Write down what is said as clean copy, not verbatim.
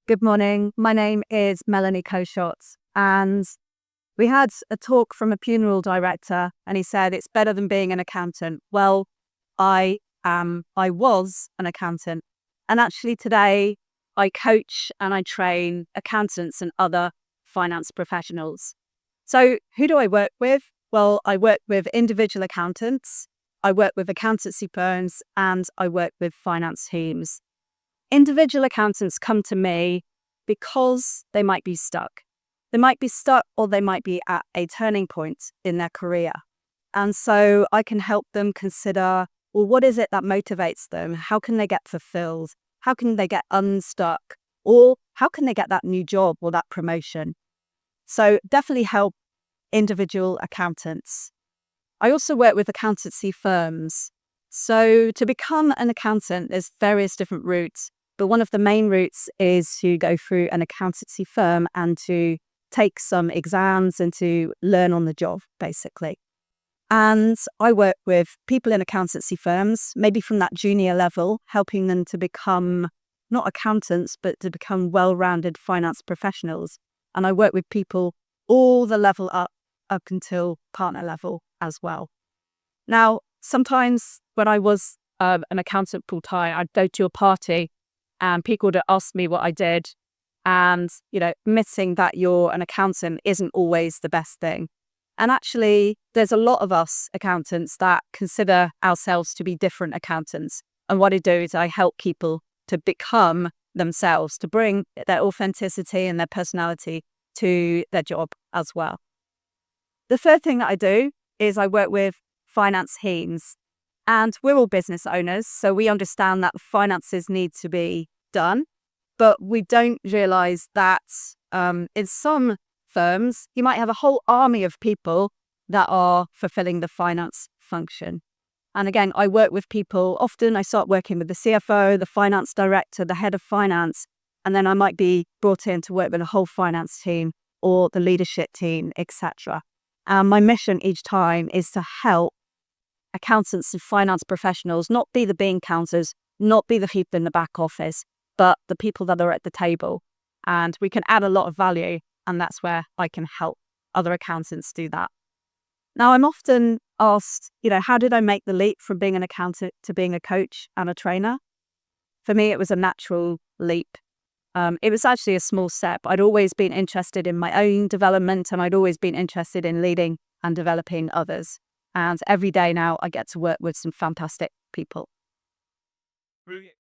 Good morning. My name is Melanie Coeshott, and we had a talk from a funeral director, and he said it's better than being an accountant. Well, I was an accountant, and actually today I coach and I train accountants and other finance professionals. So who do I work with? Well, I work with individual accountants, I work with accountancy firms, and I work with finance teams. Individual accountants come to me because they might be stuck. They might be stuck or they might be at a turning point in their career. And so I can help them consider, well, what is it that motivates them? How can they get fulfilled? How can they get unstuck? Or how can they get that new job or that promotion? So definitely help individual accountants. I also work with accountancy firms. So to become an accountant, there's various different routes. But one of the main routes is to go through an accountancy firm and to take some exams and to learn on the job, basically. And I work with people in accountancy firms, maybe from that junior level, helping them to become not accountants, but to become well-rounded finance professionals. And I work with people all the level up until partner level as well. Now, sometimes when I was an accountant full-time, I'd go to a party and people would ask me what I did. And, admitting that you're an accountant isn't always the best thing. And actually, there's a lot of us accountants that consider ourselves to be different accountants. And what I do is I help people to become themselves, to bring their authenticity and their personality to their job as well. The third thing that I do is I work with finance teams. And we're all business owners, so we understand that the finances need to be done. But we don't realise that in some firms, you might have a whole army of people that are fulfilling the finance function. And again, I work with people. Often I start working with the CFO, the finance director, the head of finance, and then I might be brought in to work with a whole finance team or the leadership team, etc. And my mission each time is to help accountants and finance professionals not be the bean counters, not be the people in the back office, but the people that are at the table. And we can add a lot of value, and that's where I can help other accountants do that. Now, I'm often asked, how did I make the leap from being an accountant to being a coach and a trainer? For me, it was a natural leap. It was actually a small step. I'd always been interested in my own development, and I'd always been interested in leading and developing others. And every day now I get to work with some fantastic people. Brilliant.